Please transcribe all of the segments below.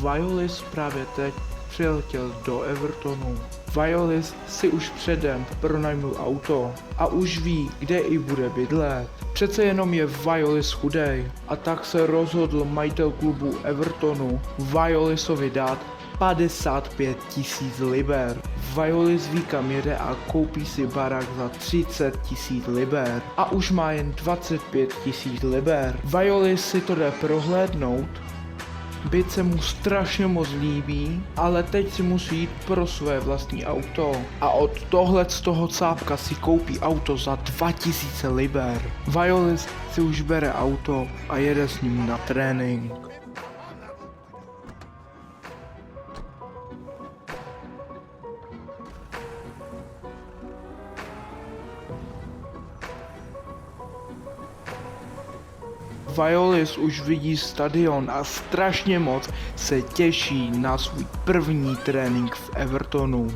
Violis právě teď přiletěl do Evertonu. Violis si už předem pronajmul auto a už ví, kde i bude bydlet. Přece jenom je Violis chudej a tak se rozhodl majitel klubu Evertonu Violisovi dát 55 000 liber. Violis ví, kam jede a koupí si barák za 30 000 liber a už má jen 25 000 liber. Violis si to jde prohlédnout, byt se mu strašně moc líbí, ale teď si musí jít pro své vlastní auto a od z toho cápka si koupí auto za 2000 liber. Violis si už bere auto a jede s ním na trénink. Violis už vidí stadion a strašně moc se těší na svůj první trénink v Evertonu.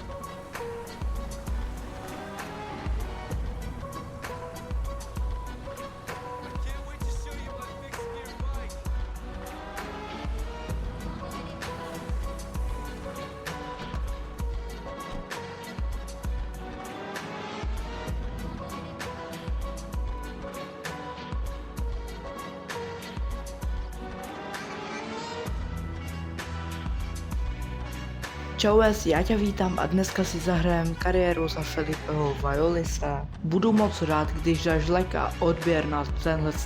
Čau já tě vítám a dneska si zahrajem kariéru za Felipeho Violisa. Budu moc rád, když dáš like a odběr na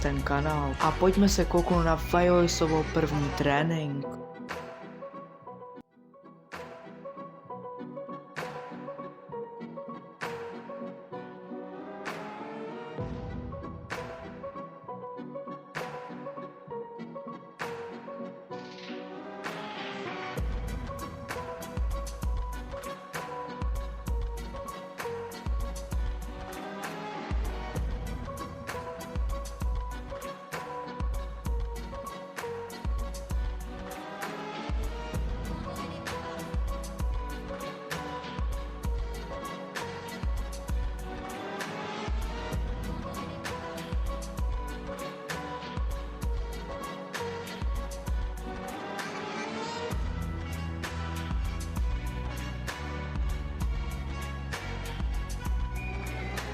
ten kanál. A pojďme se kouknout na Violisovo první trénink.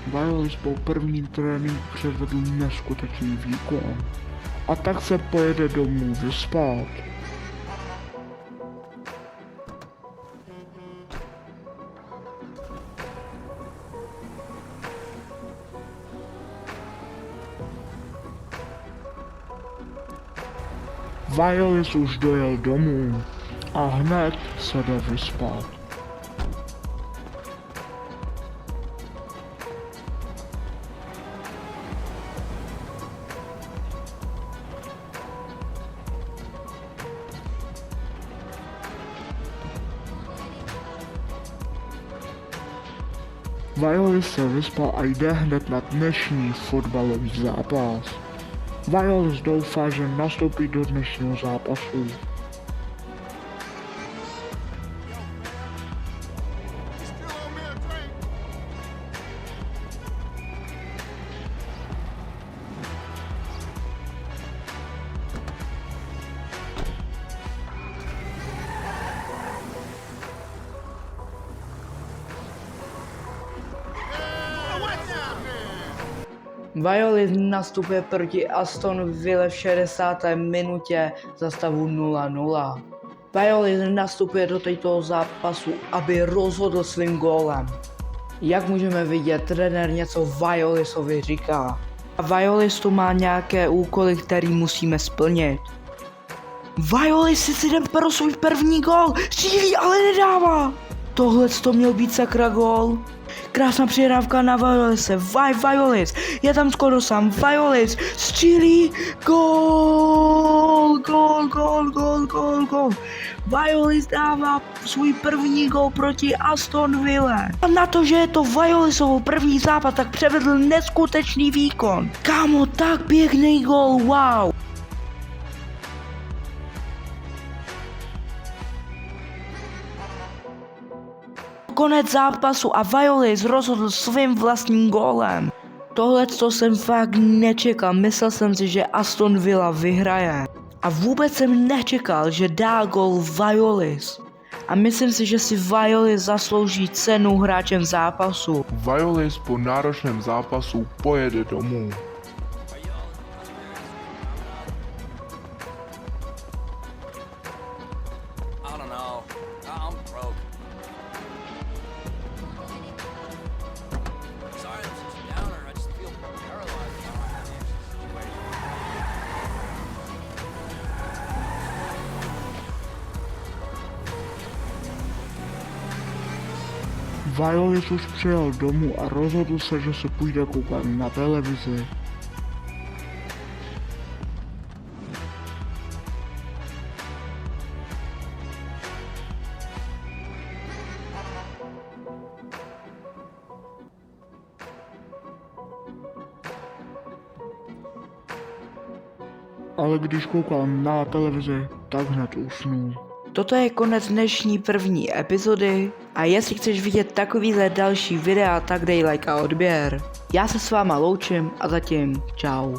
Violis po první trénink předvedl neskutečný výkon a tak se pojede domů vyspat. Violis už dojel domů a hned se jde vyspat. Violis se vyspal a jde hned na dnešní fotbalový zápas. Violis doufá, že nastoupí do dnešního zápasu. Violis nastupuje proti Aston Ville v 60. minutě za stavu 0-0. Violis nastupuje do této zápasu, aby rozhodl svým gólem. Jak můžeme vidět, trenér něco Violisovi říká. A Violis tu má nějaké úkoly, které musíme splnit. Violis si jde pro svůj první gól, střílí, ale nedává. Tohle to měl být sakra gól. Krásná přihrávka na Violise, Violis, je tam skoro sám, Violis, střílí, gól. Violis dává svůj první gól proti Aston Ville. A na to, že je to Violisovou první zápas, tak převedl neskutečný výkon. Kámo, tak pěkný gól, wow. Konec zápasu a Violis rozhodl svým vlastním gólem. Tohle jsem fakt nečekal, myslel jsem si, že Aston Villa vyhraje. A vůbec jsem nečekal, že dá gol Violis. A myslím si, že si Violis zaslouží cenu hráčem zápasu. Violis po náročném zápasu pojede domů. I don't know. I'm broke. Sorry, I'm such a downer. I just feel paralyzed by my situation. Violis už přijel domů a rozhodl se, že se půjde koukat na televizi. Ale když koukal na televizi, tak hned usnul. Toto je konec dnešní první epizody a jestli chceš vidět takovýhle další videa, tak dej like a odběr. Já se s váma loučím a zatím čau.